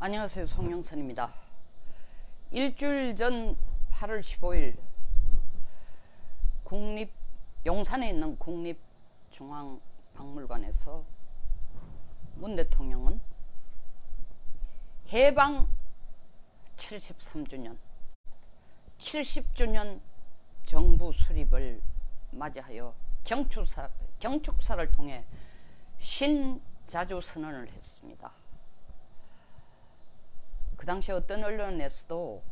안녕하세요, 송영선입니다. 일주일 전 8월 15일 용산에 있는 국립중앙박물관에서 문 대통령은 해방 73주년 70주년 정부 수립을 맞이하여 경축사를 통해 신자주선언을 했습니다. 그 당시 어떤 언론에서도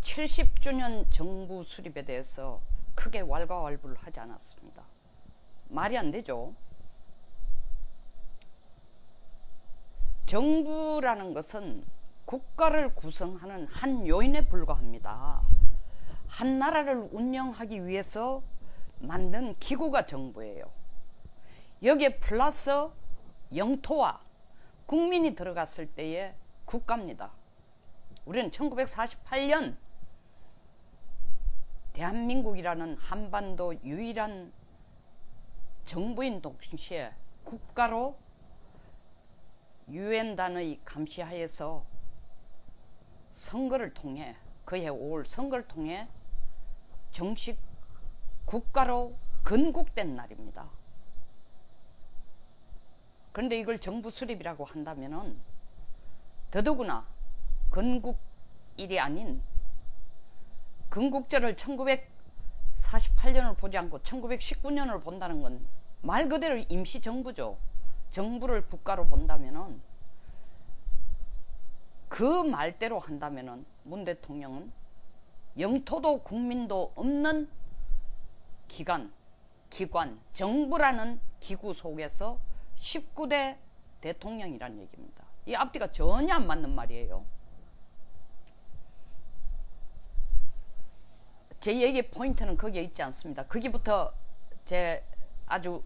70주년 정부 수립에 대해서 크게 왈가왈부를 하지 않았습니다. 말이 안 되죠. 정부라는 것은 국가를 구성하는 한 요인에 불과합니다. 한 나라를 운영하기 위해서 만든 기구가 정부예요. 여기에 플러스 영토와 국민이 들어갔을 때의 국가입니다. 우리는 1948년 대한민국이라는 한반도 유일한 정부인 동시에 국가로 유엔단의 감시하에서 선거를 통해 그해 5월 선거를 통해 정식 국가로 건국된 날입니다. 그런데 이걸 정부 수립이라고 한다면은 더더구나 건국일이 아닌 건국절을 1948년을 보지 않고 1919년을 본다는 건 말 그대로 임시정부죠. 정부를 국가로 본다면은 그 말대로 한다면은 문 대통령은 영토도 국민도 없는 기관, 정부라는 기구 속에서 19대 대통령이란 얘기입니다. 이 앞뒤가 전혀 안 맞는 말이에요. 제 얘기의 포인트는 거기에 있지 않습니다. 거기부터 제 아주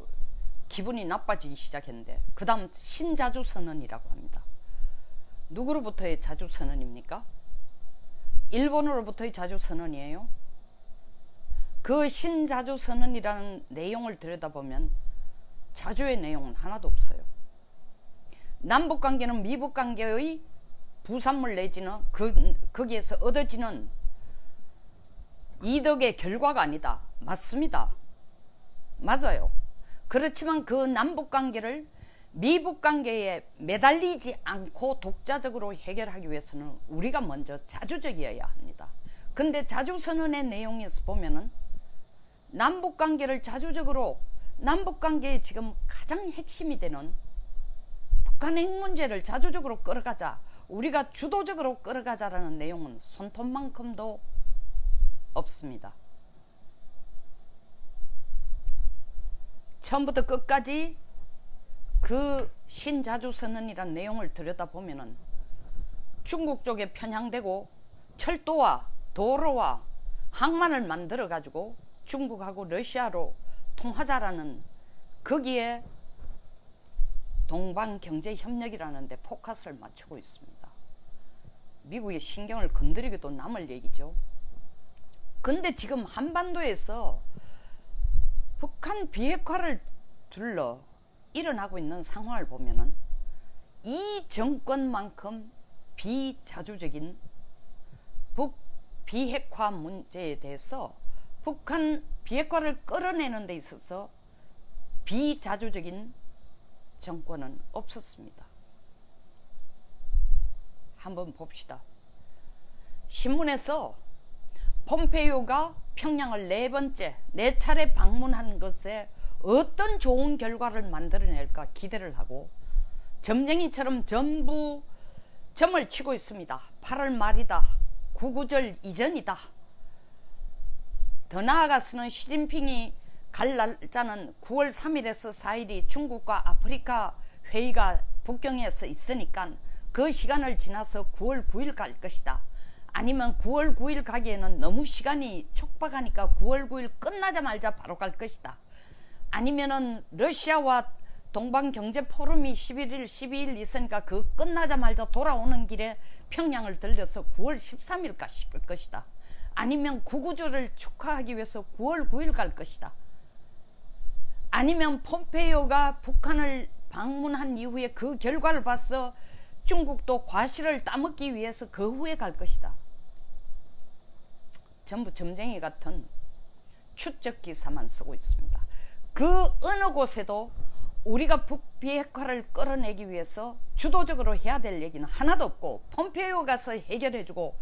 기분이 나빠지기 시작했는데 그 다음 신자주선언이라고 합니다. 누구로부터의 자주선언입니까? 일본으로부터의 자주선언이에요. 그 신자주선언이라는 내용을 들여다보면 자주의 내용은 하나도 없어요. 남북관계는 미북관계의 부산물 내지는 거기에서 얻어지는 이덕의 결과가 아니다. 맞습니다. 맞아요. 그렇지만 그 남북관계를 미북관계에 매달리지 않고 독자적으로 해결하기 위해서는 우리가 먼저 자주적이어야 합니다. 근데 자주선언의 내용에서 보면은 남북관계를 자주적으로 남북관계의 지금 가장 핵심이 되는 북한 핵 문제를 자주적으로 끌어가자, 우리가 주도적으로 끌어가자라는 내용은 손톱만큼도 없습니다. 처음부터 끝까지 그 신자주선언이란 내용을 들여다보면은 중국 쪽에 편향되고 철도와 도로와 항만을 만들어 가지고 중국하고 러시아로 통하자라는 거기에 동방경제협력이라는 데 포커스를 맞추고 있습니다. 미국의 신경을 건드리기도 남을 얘기죠. 근데 지금 한반도에서 북한 비핵화를 둘러 일어나고 있는 상황을 보면은 이 정권만큼 비자주적인 북 비핵화 문제에 대해서 북한 비핵화를 끌어내는 데 있어서 비자주적인 정권은 없었습니다. 한번 봅시다. 신문에서 폼페이오가 평양을 네 차례 방문한 것에 어떤 좋은 결과를 만들어낼까 기대를 하고 점쟁이처럼 전부 점을 치고 있습니다. 8월 말이다. 구구절 이전이다. 더 나아가서는 시진핑이 갈 날짜는 9월 3일에서 4일이 중국과 아프리카 회의가 북경에서 있으니까 그 시간을 지나서 9월 9일 갈 것이다. 아니면 9월 9일 가기에는 너무 시간이 촉박하니까 9월 9일 끝나자마자 바로 갈 것이다. 아니면은 러시아와 동방경제포럼이 11일, 12일 있으니까 그 끝나자마자 돌아오는 길에 평양을 들려서 9월 13일까지 갈 것이다. 아니면 구구절을 축하하기 위해서 9월 9일 갈 것이다. 아니면 폼페이오가 북한을 방문한 이후에 그 결과를 봐서 중국도 과실을 따먹기 위해서 그 후에 갈 것이다. 전부 점쟁이 같은 추적 기사만 쓰고 있습니다. 그 어느 곳에도 우리가 북비핵화를 끌어내기 위해서 주도적으로 해야 될 얘기는 하나도 없고, 폼페이오 가서 해결해주고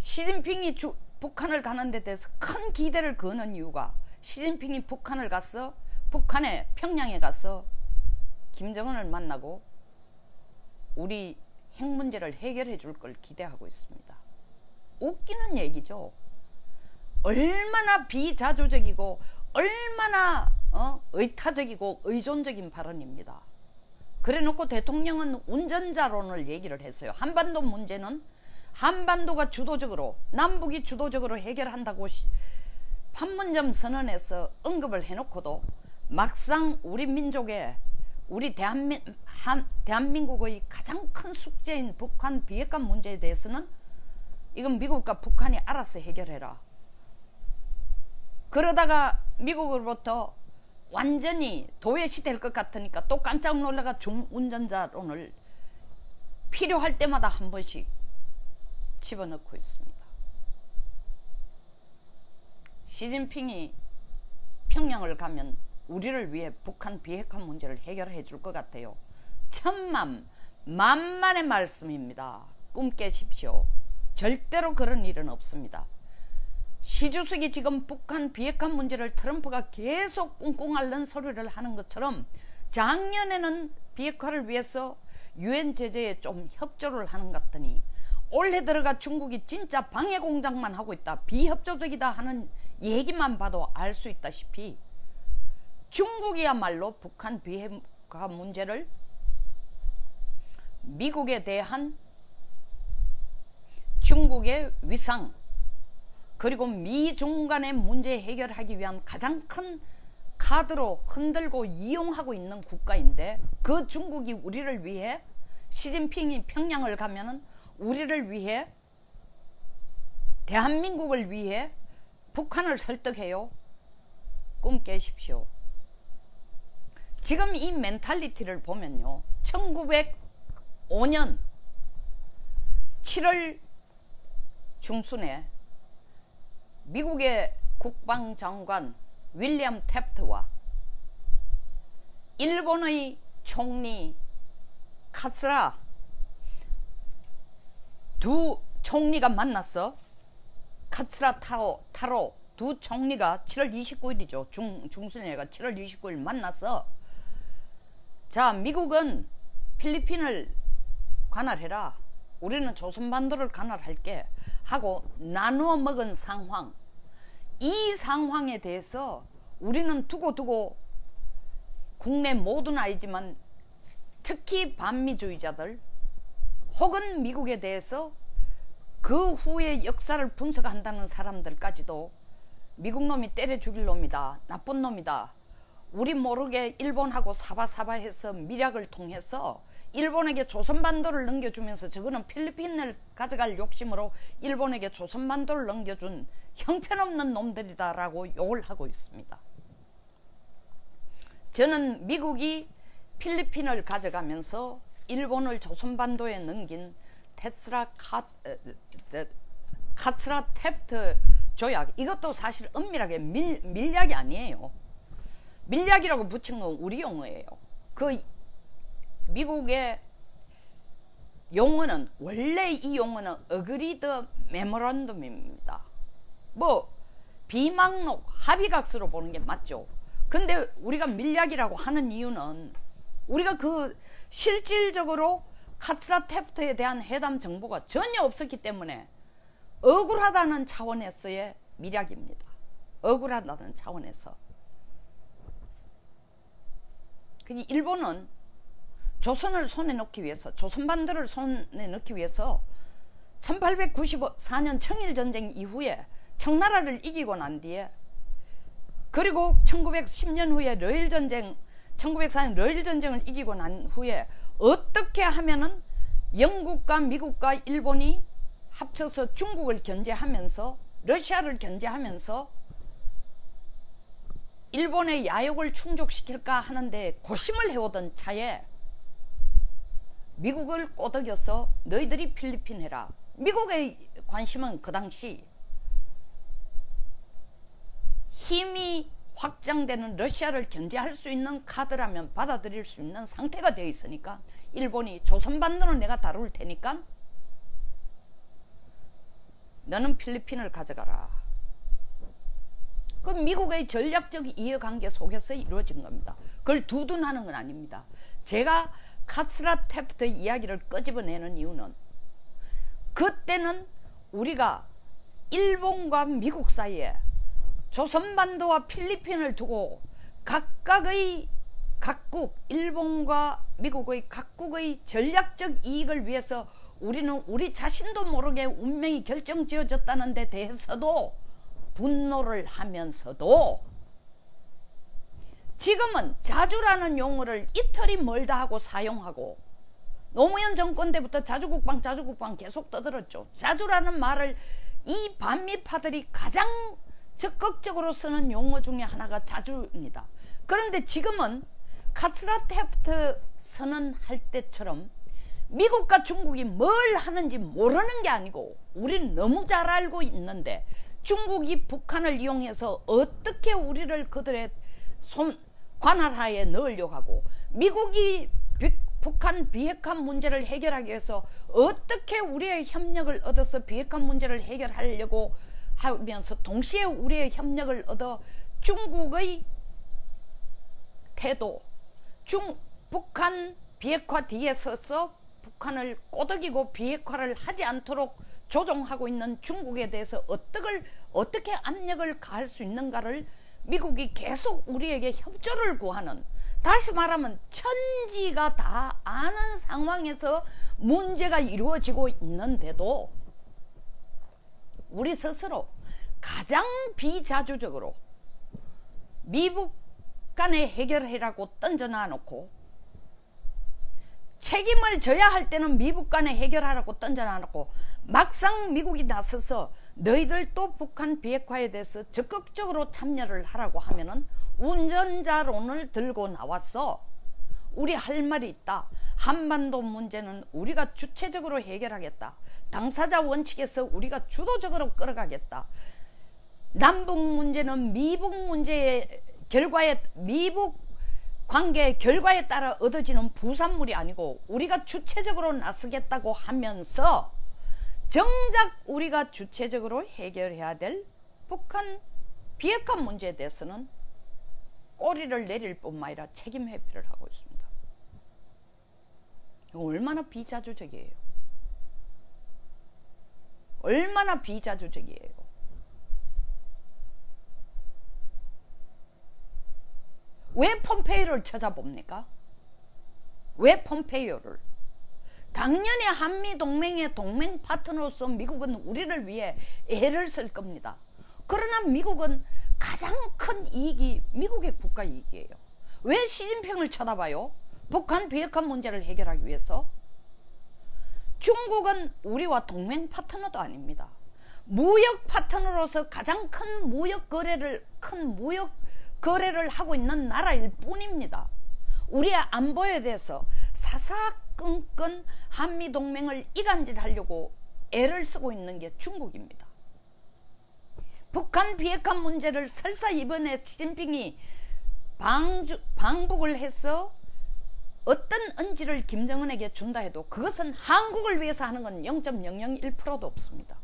시진핑이 북한을 가는 데 대해서 큰 기대를 거는 이유가, 시진핑이 북한을 가서 북한의 평양에 가서 김정은을 만나고 우리 핵 문제를 해결해 줄 걸 기대하고 있습니다. 웃기는 얘기죠. 얼마나 비자주적이고 얼마나 의타적이고 의존적인 발언입니다. 그래놓고 대통령은 운전자론을 얘기를 했어요. 한반도 문제는 한반도가 주도적으로, 남북이 주도적으로 해결한다고 판문점 선언에서 언급을 해놓고도 막상 우리 민족의, 우리 대한민국의 가장 큰 숙제인 북한 비핵화 문제에 대해서는 이건 미국과 북한이 알아서 해결해라. 그러다가 미국으로부터 완전히 도외시될 것 같으니까 또 깜짝 놀라가 중운전자론을 필요할 때마다 한 번씩 집어넣고 있습니다. 시진핑이 평양을 가면 우리를 위해 북한 비핵화 문제를 해결해 줄 것 같아요. 만만의 말씀입니다. 꿈 깨십시오. 절대로 그런 일은 없습니다. 시 주석이 지금 북한 비핵화 문제를 트럼프가 계속 꿍꿍 앓는 소리를 하는 것처럼 작년에는 비핵화를 위해서 유엔 제재에 좀 협조를 하는 것 같더니 올해 들어가 중국이 진짜 방해 공작만 하고 있다, 비협조적이다 하는 얘기만 봐도 알 수 있다시피 중국이야말로 북한 비핵화 문제를 미국에 대한 중국의 위상, 그리고 미중 간의 문제 해결하기 위한 가장 큰 카드로 흔들고 이용하고 있는 국가인데, 그 중국이 우리를 위해, 시진핑이 평양을 가면은 우리를 위해, 대한민국을 위해 북한을 설득해요. 꿈 깨십시오. 지금 이 멘탈리티를 보면요, 1905년 7월 중순에 미국의 국방장관 윌리엄 탭트와 일본의 총리 카츠라 두 총리가 만났어. 카츠라 타로 두 총리가 7월 29일이죠. 중순에가 7월 29일 만났어. 자, 미국은 필리핀을 관할해라, 우리는 조선반도를 관할할게 하고 나누어 먹은 상황, 이 상황에 대해서 우리는 두고두고 국내 모두는 아니지만 특히 반미주의자들 혹은 미국에 대해서 그 후에 역사를 분석한다는 사람들까지도 미국 놈이 때려 죽일 놈이다, 나쁜 놈이다, 우리 모르게 일본하고 사바사바해서 미략을 통해서 일본에게 조선반도를 넘겨주면서 저거는 필리핀을 가져갈 욕심으로 일본에게 조선반도를 넘겨준 형편없는 놈들이다 라고 욕을 하고 있습니다. 저는 미국이 필리핀을 가져가면서 일본을 조선반도에 넘긴 카츠라 탭트 조약, 이것도 사실 엄밀하게 밀약이 아니에요. 밀약이라고 붙인 건 우리 용어예요. 그 미국의 용어는, 원래 이 용어는 어그리드 메모런덤입니다. 뭐 비망록, 합의각서로 보는 게 맞죠. 근데 우리가 밀약이라고 하는 이유는 우리가 그 실질적으로 카츠라 탭트에 대한 회담 정보가 전혀 없었기 때문에 억울하다는 차원에서의 밀약입니다. 억울하다는 차원에서. 일본은 조선을 손에 넣기 위해서, 조선반도를 손에 넣기 위해서 1894년 청일전쟁 이후에 청나라를 이기고 난 뒤에, 그리고 1910년 후에 러일전쟁, 1904년 러일전쟁을 이기고 난 후에 어떻게 하면은 영국과 미국과 일본이 합쳐서 중국을 견제하면서, 러시아를 견제하면서 일본의 야욕을 충족시킬까 하는데 고심을 해오던 차에 미국을 꼬드겨서 너희들이 필리핀 해라. 미국의 관심은 그 당시 힘이 확장되는 러시아를 견제할 수 있는 카드라면 받아들일 수 있는 상태가 되어 있으니까 일본이 조선반도는 내가 다룰 테니까 너는 필리핀을 가져가라. 그 미국의 전략적 이해관계 속에서 이루어진 겁니다. 그걸 두둔하는 건 아닙니다. 제가 카츠라 테프트 이야기를 끄집어내는 이유는 그때는 우리가 일본과 미국 사이에 조선반도와 필리핀을 두고 각각의 각국, 일본과 미국의 각국의 전략적 이익을 위해서 우리는 우리 자신도 모르게 운명이 결정지어졌다는 데 대해서도 분노를 하면서도 지금은 자주라는 용어를 이틀이 멀다 하고 사용하고 노무현 정권 때부터 자주국방 계속 떠들었죠. 자주라는 말을 이 반미파들이 가장 적극적으로 쓰는 용어 중에 하나가 자주입니다. 그런데 지금은 카츠라 테프트 선언할 때처럼 미국과 중국이 뭘 하는지 모르는 게 아니고 우리는 너무 잘 알고 있는데 중국이 북한을 이용해서 어떻게 우리를 그들의 관할하에 넣으려고 하고 미국이 북한 비핵화 문제를 해결하기 위해서 어떻게 우리의 협력을 얻어서 비핵화 문제를 해결하려고 하면서 동시에 우리의 협력을 얻어 중국의 태도, 북한 비핵화 뒤에 서서 북한을 꼬드기고 비핵화를 하지 않도록 조종하고 있는 중국에 대해서 어떻게 압력을 가할 수 있는가를 미국이 계속 우리에게 협조를 구하는, 다시 말하면 천지가 다 아는 상황에서 문제가 이루어지고 있는데도 우리 스스로 가장 비자주적으로 미국 간에 해결해라고 던져놔 놓고 책임을 져야 할 때는 미국 간에 해결하라고 던져놔 놓고 막상 미국이 나서서 너희들 또 북한 비핵화에 대해서 적극적으로 참여를 하라고 하면은 운전자론을 들고 나왔어. 우리 할 말이 있다. 한반도 문제는 우리가 주체적으로 해결하겠다. 당사자 원칙에서 우리가 주도적으로 끌어가겠다. 남북 문제는 미국 문제의 결과에, 미국 관계의 결과에 따라 얻어지는 부산물이 아니고 우리가 주체적으로 나서겠다고 하면서 정작 우리가 주체적으로 해결해야 될 북한 비핵화 문제에 대해서는 꼬리를 내릴 뿐만 아니라 책임 회피를 하고 있습니다. 이거 얼마나 비자주적이에요. 얼마나 비자주적이에요. 왜 폼페이오를 찾아봅니까? 왜 폼페이오를? 당연히 한미동맹의 동맹 파트너로서 미국은 우리를 위해 애를 쓸 겁니다. 그러나 미국은 가장 큰 이익이 미국의 국가 이익이에요. 왜 시진핑을 쳐다봐요? 북한 비핵화 문제를 해결하기 위해서. 중국은 우리와 동맹 파트너도 아닙니다. 무역 파트너로서 가장 큰 무역 거래를 하고 있는 나라일 뿐입니다. 우리의 안보에 대해서 사사건건 한미동맹을 이간질하려고 애를 쓰고 있는 게 중국입니다. 북한 비핵화 문제를 설사 이번에 시진핑이 방북을 해서 어떤 언지를 김정은에게 준다 해도 그것은 한국을 위해서 하는 건 0.001%도 없습니다.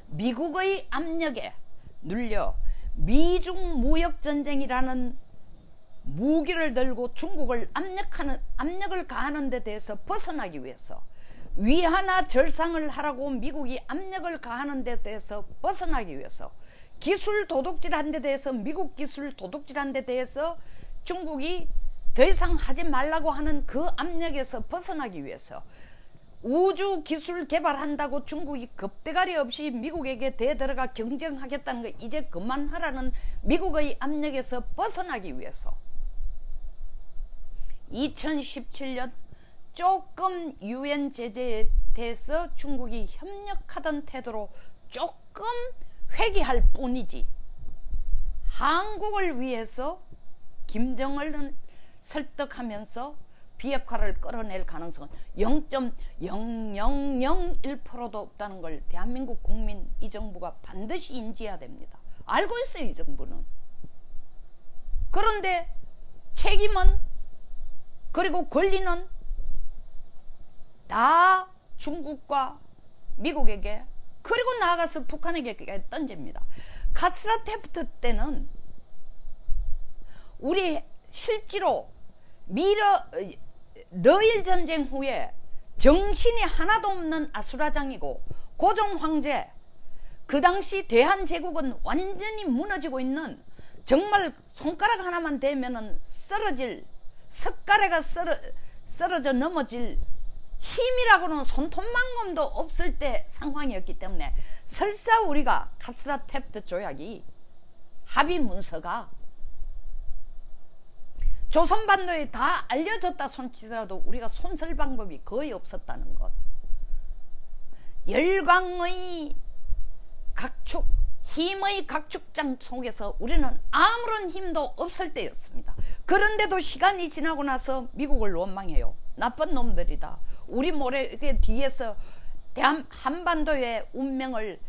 미국의 압력에 눌려 미중 무역전쟁이라는 무기를 들고 중국을 압력을 가하는 데 대해서 벗어나기 위해서, 위하나 절상을 하라고 미국이 압력을 가하는 데 대해서 벗어나기 위해서, 기술 도둑질한 데 대해서, 미국 기술 도둑질한 데 대해서 중국이 더 이상 하지 말라고 하는 그 압력에서 벗어나기 위해서, 우주 기술 개발한다고 중국이 겁대가리 없이 미국에게 대들어가 경쟁하겠다는 거 이제 그만하라는 미국의 압력에서 벗어나기 위해서 2017년 조금 유엔 제재에 대해서 중국이 협력하던 태도로 조금 회귀할 뿐이지, 한국을 위해서 김정은을 설득하면서 비핵화를 끌어낼 가능성은 0.0001%도 없다는 걸 대한민국 국민, 이 정부가 반드시 인지해야 됩니다. 알고 있어요, 이 정부는. 그런데 책임은, 그리고 권리는 다 중국과 미국에게, 그리고 나아가서 북한에게 던집니다. 카츠라 테프트 때는 우리 실제로 러일 전쟁 후에 정신이 하나도 없는 아수라장이고 고종 황제, 그 당시 대한제국은 완전히 무너지고 있는, 정말 손가락 하나만 대면은 쓰러질, 석가래가 쓰러져 넘어질 힘이라고는 손톱만큼도 없을 때 상황이었기 때문에 설사 우리가 카츠라 테프트 조약이 합의 문서가 조선반도에 다 알려졌다 손치더라도 우리가 손쓸 방법이 거의 없었다는 것. 열강의 각축, 힘의 각축장 속에서 우리는 아무런 힘도 없을 때였습니다. 그런데도 시간이 지나고 나서 미국을 원망해요. 나쁜 놈들이다. 우리 모래 뒤에서 한반도의 운명을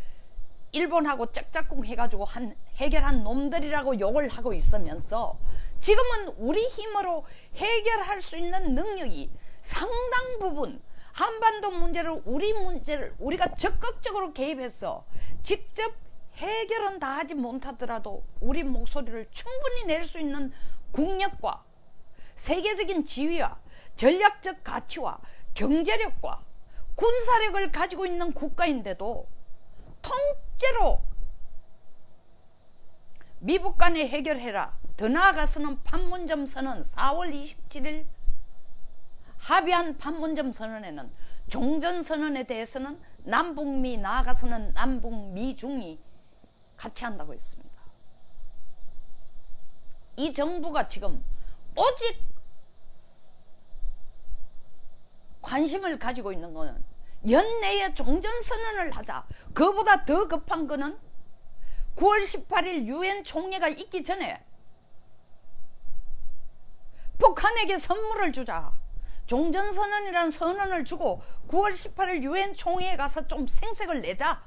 일본하고 짝짝꿍 해가지고 해결한 놈들이라고 욕을 하고 있으면서 지금은 우리 힘으로 해결할 수 있는 능력이 상당 부분, 한반도 문제를 우리가 적극적으로 개입해서 직접 해결은 다 하지 못하더라도 우리 목소리를 충분히 낼 수 있는 국력과 세계적인 지위와 전략적 가치와 경제력과 군사력을 가지고 있는 국가인데도 통째로 미북 간에 해결해라. 더 나아가서는 판문점 선언, 4월 27일 합의한 판문점 선언에는 종전선언에 대해서는 남북미, 나아가서는 남북미중이 같이 한다고 했습니다. 이 정부가 지금 오직 관심을 가지고 있는 거는 연내에 종전선언을 하자. 그보다 더 급한 거는 9월 18일 유엔 총회가 있기 전에 북한에게 선물을 주자. 종전선언이라는 선언을 주고 9월 18일 유엔 총회에 가서 좀 생색을 내자.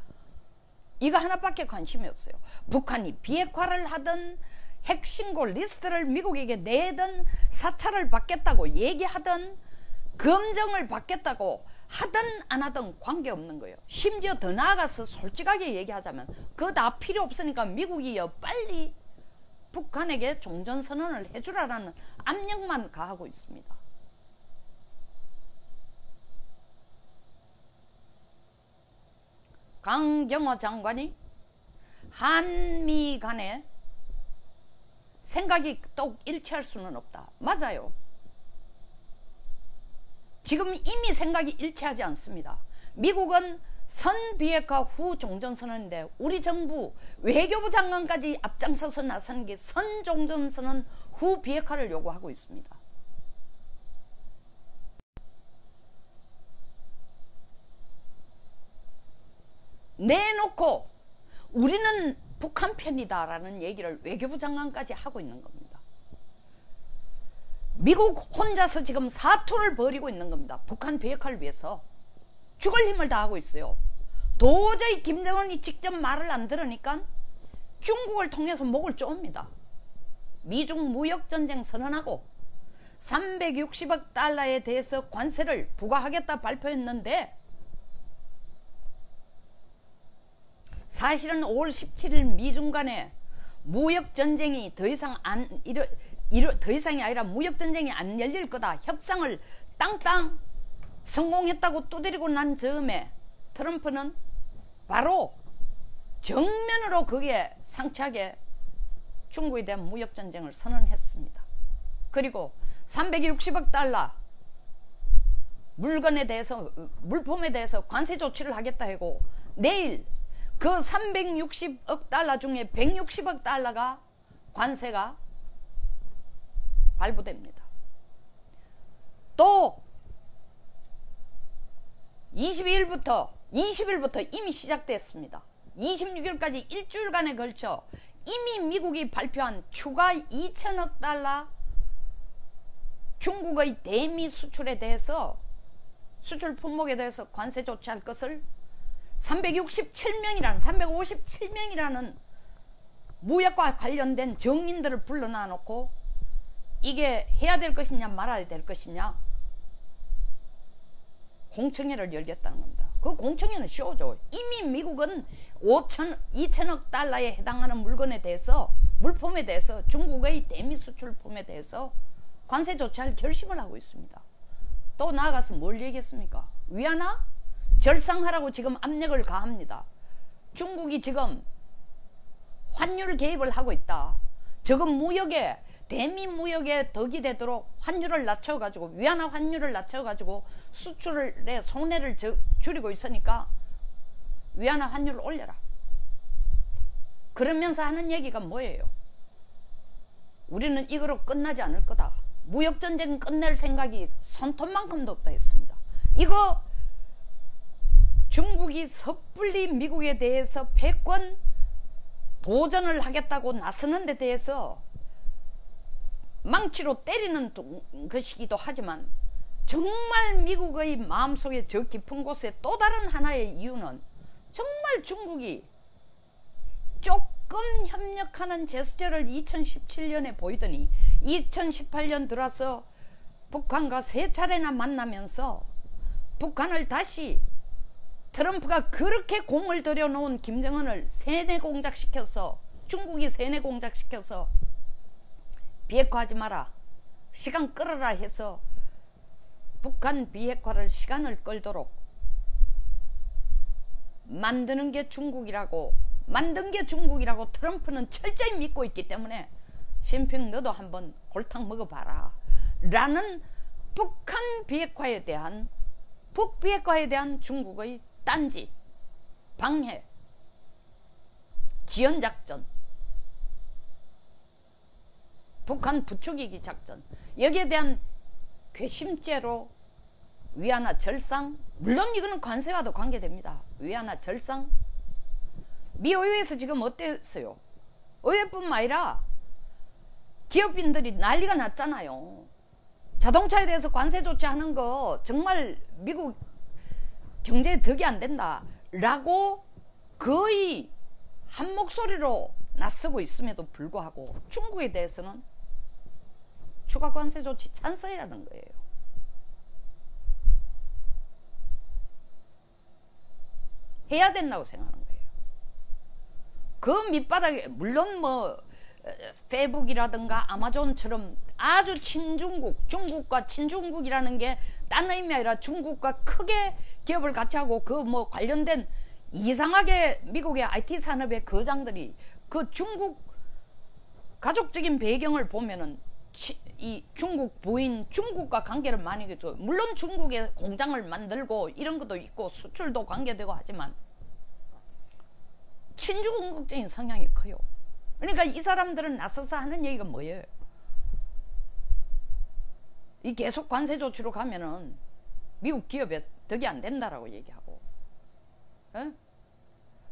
이거 하나밖에 관심이 없어요. 북한이 비핵화를 하든 핵신고 리스트를 미국에게 내든 사찰을 받겠다고 얘기하든 검증을 받겠다고 하든 안 하든 관계없는 거예요. 심지어 더 나아가서 솔직하게 얘기하자면 그거 다 필요 없으니까 미국이요 빨리 북한에게 종전선언을 해주라라는 압력만 가하고 있습니다. 강경호 장관이 한미 간에 생각이 똑 일치할 수는 없다. 맞아요. 지금 이미 생각이 일치하지 않습니다. 미국은 선비핵화 후 종전선언인데 우리 정부 외교부 장관까지 앞장서서 나서는 게 선종전선언 후 비핵화를 요구하고 있습니다. 내놓고 우리는 북한 편이다라는 얘기를 외교부 장관까지 하고 있는 겁니다. 미국 혼자서 지금 사투를 벌이고 있는 겁니다. 북한 비핵화를 위해서 죽을 힘을 다하고 있어요. 도저히 김정은이 직접 말을 안 들으니까 중국을 통해서 목을 쪼옵니다. 미중 무역전쟁 선언하고 360억 달러에 대해서 관세를 부과하겠다 발표했는데 사실은 5월 17일 미중 간에 무역전쟁이 더 이상이 아니라 무역전쟁이 안 열릴 거다. 협상을 땅땅 성공했다고 두드리고 난 즈음에 트럼프는 바로 정면으로 거기에 상치하게 중국에 대한 무역전쟁을 선언했습니다. 그리고 360억 달러 물품에 대해서 관세 조치를 하겠다 하고 내일 그 360억 달러 중에 160억 달러가 관세가 발부됩니다. 또 20일부터 이미 시작됐습니다. 26일까지 일주일간에 걸쳐 이미 미국이 발표한 추가 2천억 달러 중국의 대미 수출에 대해서, 수출 품목에 대해서 관세 조치할 것을 357명이라는 무역과 관련된 정인들을 불러놔 놓고 이게 해야 될 것이냐 말아야 될 것이냐 공청회를 열겠다는 겁니다. 그 공청회는 쇼죠. 이미 미국은 2천억 달러에 해당하는 물건에 대해서, 물품에 대해서, 중국의 대미 수출품에 대해서 관세 조치할 결심을 하고 있습니다. 또 나아가서 뭘 얘기했습니까? 위안화 절상하라고 지금 압력을 가합니다. 중국이 지금 환율 개입을 하고 있다. 지금 무역에, 대미 무역에 덕이 되도록 환율을 낮춰가지고, 위안화 환율을 낮춰가지고 수출의 손해를 줄이고 있으니까 위안화 환율을 올려라. 그러면서 하는 얘기가 뭐예요? 우리는 이거로 끝나지 않을 거다. 무역전쟁 끝낼 생각이 손톱만큼도 없다 했습니다. 이거 중국이 섣불리 미국에 대해서 패권 도전을 하겠다고 나서는 데 대해서 망치로 때리는 것이기도 하지만, 정말 미국의 마음속에 저 깊은 곳에 또 다른 하나의 이유는 정말 중국이 조금 협력하는 제스처를 2017년에 보이더니 2018년 들어서 북한과 3차례나 만나면서 북한을 다시, 트럼프가 그렇게 공을 들여놓은 김정은을 세뇌공작시켜서, 중국이 세뇌공작시켜서 비핵화하지 마라, 시간 끌어라 해서 북한 비핵화를 시간을 끌도록 만든 게 중국이라고 트럼프는 철저히 믿고 있기 때문에, 심평 너도 한번 골탕 먹어봐라 라는 북한 비핵화에 대한, 북비핵화에 대한 중국의 딴지, 방해, 지연작전, 북한 부추기기 작전, 여기에 대한 괘씸죄로 위안화 절상, 물론 이거는 관세와도 관계됩니다. 위안화 절상. 미 의회에서 지금 어땠어요? 의회뿐만 아니라 기업인들이 난리가 났잖아요. 자동차에 대해서 관세 조치하는 거 정말 미국 경제에 덕이 안 된다 라고 거의 한 목소리로 나서고 있음에도 불구하고 중국에 대해서는 추가 관세 조치 찬성이라는 거예요. 해야 된다고 생각하는 거예요. 그 밑바닥에 물론 뭐 페북이라든가 아마존처럼 아주 친중국, 중국과 친중국이라는 게 딴 의미 아니라 중국과 크게 기업을 같이 하고 그 뭐 관련된 이상하게 미국의 IT 산업의 거장들이 그 중국 가족적인 배경을 보면은 이 중국 부인, 중국과 관계를 많이 했죠. 물론 중국에 공장을 만들고 이런 것도 있고 수출도 관계되고 하지만 친중국적인 성향이 커요. 그러니까 이 사람들은 나서서 하는 얘기가 뭐예요? 이 계속 관세 조치로 가면은 미국 기업에 덕이 안 된다라고 얘기하고, 에?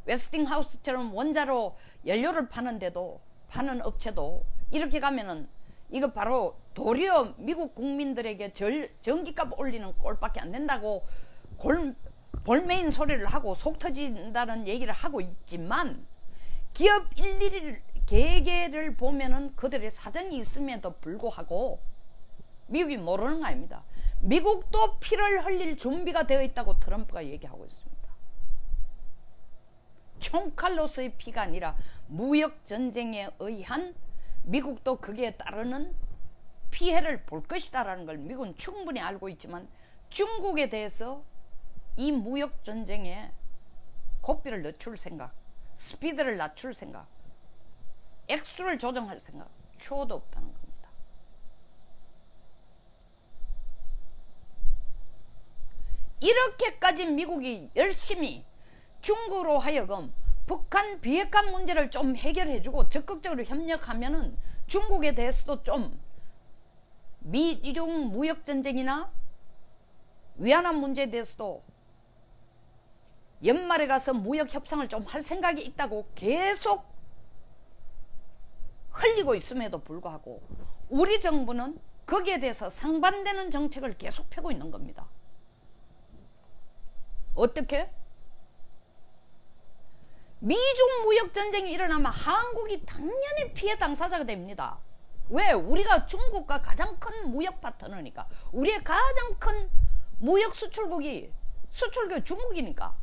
웨스팅하우스처럼 원자로 연료를 파는데도, 파는 업체도 이렇게 가면은 이거 바로 도리어 미국 국민들에게 전기값 올리는 꼴밖에 안 된다고 볼메인 소리를 하고 속 터진다는 얘기를 하고 있지만, 기업 일일이 개개를 보면은 그들의 사정이 있음에도 불구하고 미국이 모르는 거 아닙니다. 미국도 피를 흘릴 준비가 되어 있다고 트럼프가 얘기하고 있습니다. 총칼로서의 피가 아니라 무역전쟁에 의한 미국도 거기에 따르는 피해를 볼 것이다라는 걸 미국은 충분히 알고 있지만, 중국에 대해서 이 무역전쟁에 고삐를 늦출 생각, 스피드를 낮출 생각, 액수를 조정할 생각 초도 없다는 겁니다. 이렇게까지 미국이 열심히 중국으로 하여금 북한 비핵화 문제를 좀 해결해주고 적극적으로 협력하면은 중국에 대해서도 좀 미중 무역전쟁이나 위안화 문제에 대해서도 연말에 가서 무역 협상을 좀 할 생각이 있다고 계속 흘리고 있음에도 불구하고 우리 정부는 거기에 대해서 상반되는 정책을 계속 펴고 있는 겁니다. 어떻게? 미중 무역전쟁이 일어나면 한국이 당연히 피해 당사자가 됩니다. 왜? 우리가 중국과 가장 큰 무역 파트너니까. 우리의 가장 큰 무역 수출국이 중국이니까.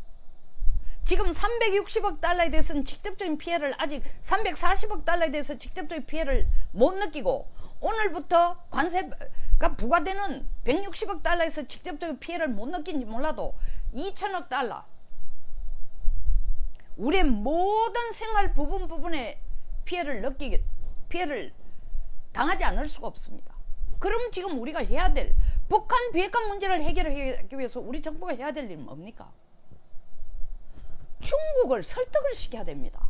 지금 360억 달러에 대해서는 직접적인 피해를 아직 340억 달러에 대해서 직접적인 피해를 못 느끼고, 오늘부터 관세가 부과되는 160억 달러에서 직접적인 피해를 못 느낀지 몰라도 2천억 달러, 우리의 모든 생활 부분에 피해를 당하지 않을 수가 없습니다. 그럼 지금 우리가 해야 될, 북한 비핵화 문제를 해결하기 위해서 우리 정부가 해야 될 일은 뭡니까? 중국을 설득을 시켜야 됩니다.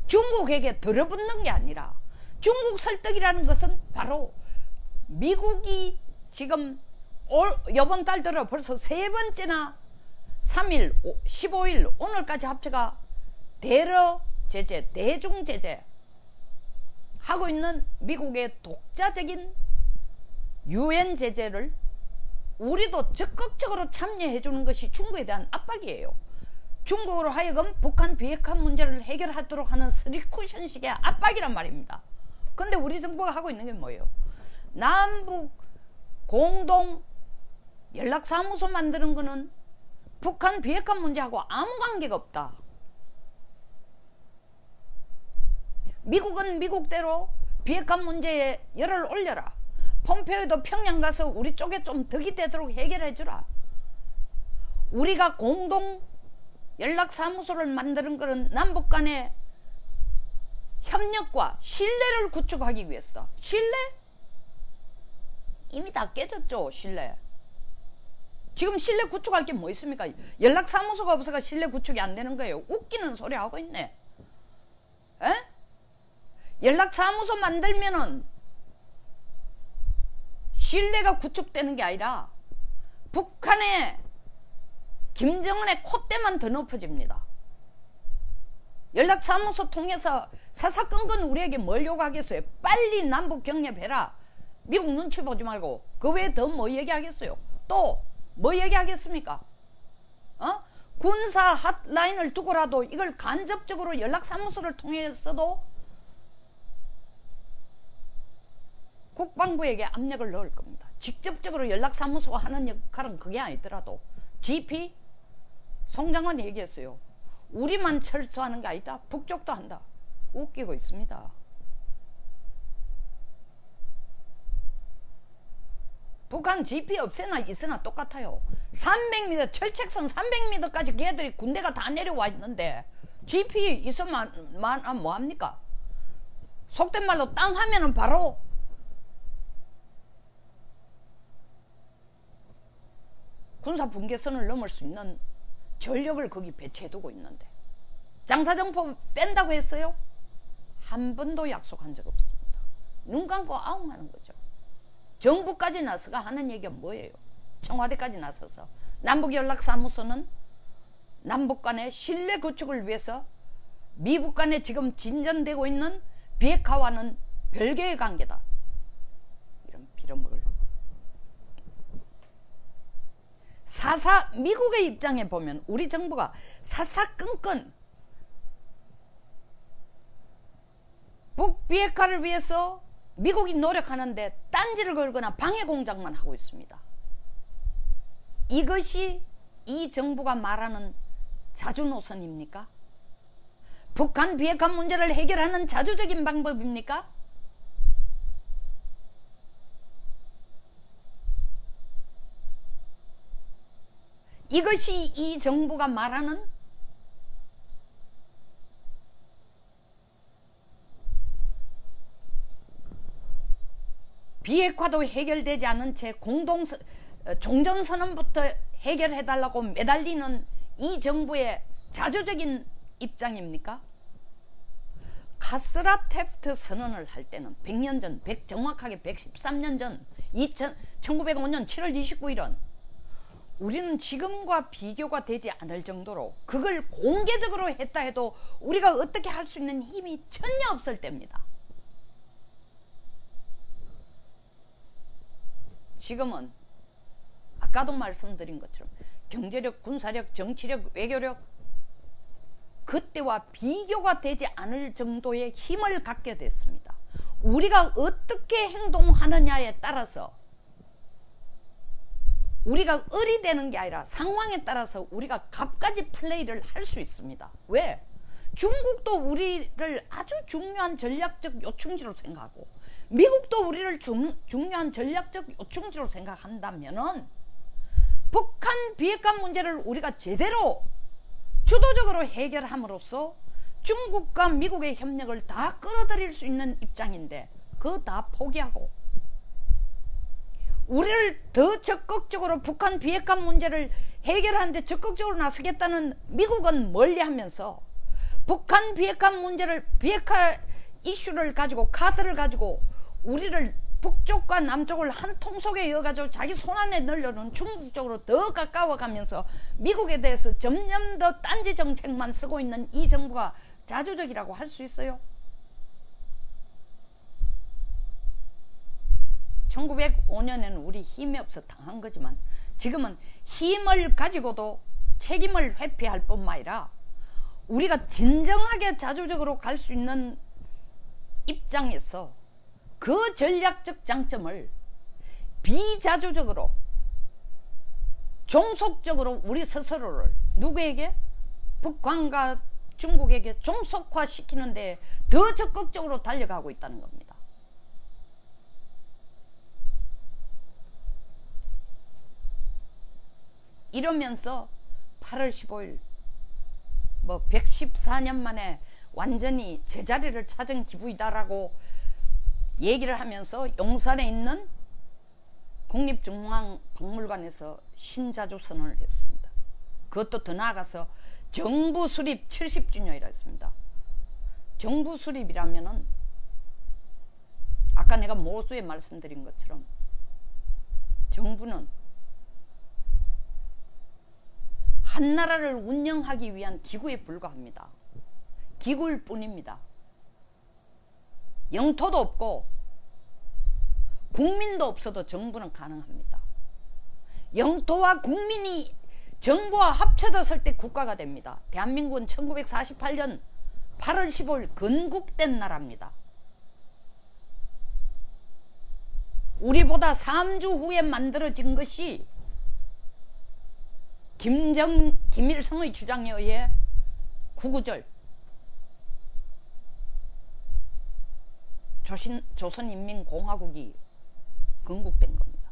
중국에게 들어붙는 게 아니라, 중국 설득이라는 것은 바로 미국이 지금 이번 달 들어 벌써 세 번째나 3일, 15일 오늘까지 합쳐가 대러 제재, 대중 제재 하고 있는 미국의 독자적인 유엔 제재를 우리도 적극적으로 참여해 주는 것이 중국에 대한 압박이에요. 중국으로 하여금 북한 비핵화 문제를 해결하도록 하는 스리쿠션식의 압박이란 말입니다. 근데 우리 정부가 하고 있는 게 뭐예요? 남북 공동 연락사무소 만드는 거는 북한 비핵화 문제하고 아무 관계가 없다. 미국은 미국대로 비핵화 문제에 열을 올려라. 폼페이오도 평양 가서 우리 쪽에 좀 덕이 되도록 해결해 주라. 우리가 공동 연락사무소를 만드는 것은 남북 간의 협력과 신뢰를 구축하기 위해서다. 신뢰? 이미 다 깨졌죠, 신뢰. 지금 신뢰 구축할 게 뭐 있습니까? 연락사무소가 없어서 신뢰 구축이 안 되는 거예요. 웃기는 소리 하고 있네. 에? 연락사무소 만들면은 신뢰가 구축되는 게 아니라 북한의 김정은의 콧대만 더 높아집니다. 연락사무소 통해서 사사건건 우리에게 뭘 요구하겠어요? 빨리 남북 경협해라. 미국 눈치 보지 말고. 그 외에 더 뭐 얘기하겠어요? 또 뭐 얘기하겠습니까? 군사 핫라인을 두고라도 이걸 간접적으로 연락사무소를 통해서도 국방부에게 압력을 넣을 겁니다. 직접적으로 연락사무소가 하는 역할은 그게 아니더라도 GP 송 장관이 얘기했어요. 우리만 철수하는 게 아니다. 북쪽도 한다. 웃기고 있습니다. 북한 GP 없애나 있으나 똑같아요. 300m 철책선 300m까지 걔들이 군대가 다 내려와 있는데 GP 있으면 뭐합니까? 속된 말로 땅 하면은 바로 군사 분계선을 넘을 수 있는 전력을 거기 배치해두고 있는데 장사정포 뺀다고 했어요? 한 번도 약속한 적 없습니다. 눈 감고 아웅하는 거죠. 정부까지 나서가 하는 얘기가 뭐예요? 청와대까지 나서서 남북연락사무소는 남북 간의 신뢰 구축을 위해서 미북 간에 지금 진전되고 있는 비핵화와는 별개의 관계다. 이런 빌어먹을. 미국의 입장에 보면 우리 정부가 사사건건 북비핵화를 위해서 미국이 노력하는데 딴지를 걸거나 방해 공작만 하고 있습니다. 이것이 이 정부가 말하는 자주노선입니까? 북한 비핵화 문제를 해결하는 자주적인 방법입니까? 이것이 이 정부가 말하는 비핵화도 해결되지 않은 채 종전선언부터 해결해달라고 매달리는 이 정부의 자주적인 입장입니까? 카스라 테프트 선언을 할 때는 100년 전, 정확하게 113년 전 1905년 7월 29일은 우리는 지금과 비교가 되지 않을 정도로 그걸 공개적으로 했다 해도 우리가 어떻게 할 수 있는 힘이 전혀 없을 때입니다. 지금은 아까도 말씀드린 것처럼 경제력, 군사력, 정치력, 외교력 그때와 비교가 되지 않을 정도의 힘을 갖게 됐습니다. 우리가 어떻게 행동하느냐에 따라서 우리가 을이 되는 게 아니라 상황에 따라서 우리가 갖가지 플레이를 할 수 있습니다. 왜? 중국도 우리를 아주 중요한 전략적 요충지로 생각하고 미국도 우리를 중요한 전략적 요충지로 생각한다면은 북한 비핵화 문제를 우리가 제대로 주도적으로 해결함으로써 중국과 미국의 협력을 다 끌어들일 수 있는 입장인데 그거 다 포기하고 우리를 더 적극적으로 북한 비핵화 문제를 해결하는데 적극적으로 나서겠다는 미국은 멀리하면서 북한 비핵화 문제를 비핵화 이슈를 가지고 카드를 가지고 우리를 북쪽과 남쪽을 한 통속에 이어가지고 자기 손안에 넣으려는 중국 쪽으로 더 가까워가면서 미국에 대해서 점점 더 딴지 정책만 쓰고 있는 이 정부가 자주적이라고 할 수 있어요? 1905년에는 우리 힘이 없어 당한 거지만 지금은 힘을 가지고도 책임을 회피할 뿐만 아니라 우리가 진정하게 자주적으로 갈 수 있는 입장에서 그 전략적 장점을 비자주적으로 종속적으로 우리 스스로를 누구에게? 북한과 중국에게 종속화시키는 데 더 적극적으로 달려가고 있다는 겁니다. 이러면서 8월 15일 뭐 114년 만에 완전히 제자리를 찾은 기부이다라고 얘기를 하면서 용산에 있는 국립중앙박물관에서 신자조선언을 했습니다. 그것도 더 나아가서 정부 수립 70주년이라 했습니다. 정부 수립이라면은 아까 내가 모두에 말씀드린 것처럼 정부는 한 나라를 운영하기 위한 기구에 불과합니다. 기구일 뿐입니다. 영토도 없고 국민도 없어도 정부는 가능합니다. 영토와 국민이 정부와 합쳐졌을 때 국가가 됩니다. 대한민국은 1948년 8월 15일 건국된 나라입니다. 우리보다 3주 후에 만들어진 것이 김일성의 주장에 의해 구구절 조선인민공화국이 건국된 겁니다.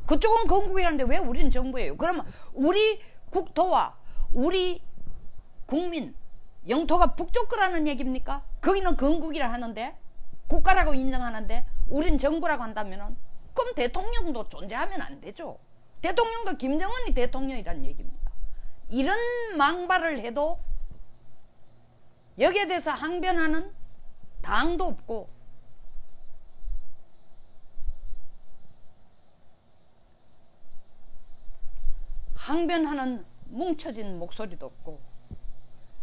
그쪽은 건국이라는데 왜 우리는 정부예요? 그러면 우리 국토와 우리 국민 영토가 북쪽 거라는 얘기입니까? 거기는 건국이라 하는데 국가라고 인정하는데 우린 정부라고 한다면은 그럼 대통령도 존재하면 안 되죠. 대통령도 김정은이 대통령이라는 얘기입니다. 이런 망발을 해도 여기에 대해서 항변하는 당도 없고 항변하는 뭉쳐진 목소리도 없고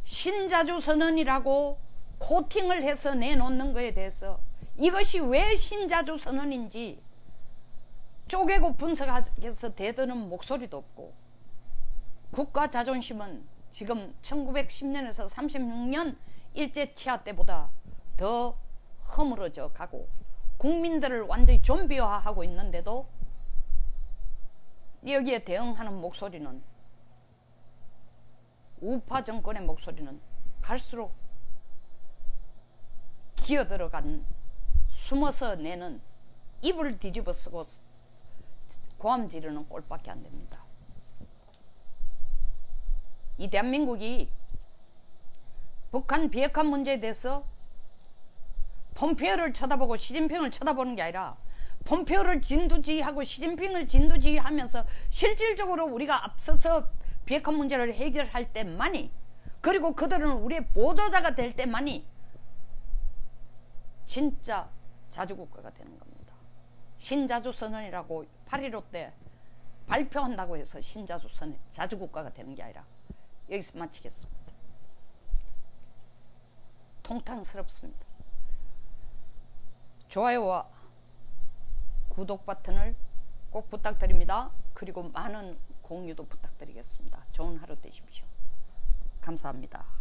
신자주선언이라고 코팅을 해서 내놓는 것에 대해서 이것이 왜 신자주선언인지 쪼개고 분석해서 대드는 목소리도 없고 국가 자존심은 지금 1910년에서 36년 일제치하 때보다 더 허물어져 가고 국민들을 완전히 좀비화하고 있는데도 여기에 대응하는 목소리는 우파 정권의 목소리는 갈수록 기어들어간 숨어서 내는 입을 뒤집어 쓰고 고함 지르는 꼴밖에 안 됩니다. 이 대한민국이 북한 비핵화 문제에 대해서 폼페이오를 쳐다보고 시진핑을 쳐다보는 게 아니라 폼페이오를 진두지휘하고 시진핑을 진두지휘하면서 실질적으로 우리가 앞서서 비핵화 문제를 해결할 때만이 그리고 그들은 우리의 보조자가 될 때만이 진짜 자주국가가 되는 겁니다. 신자주선언이라고 8.15 때 발표한다고 해서 신자주선언 자주국가가 되는 게 아니라 여기서 마치겠습니다. 통탄스럽습니다. 좋아요와 구독 버튼을 꼭 부탁드립니다. 그리고 많은 공유도 부탁드리겠습니다. 좋은 하루 되십시오. 감사합니다.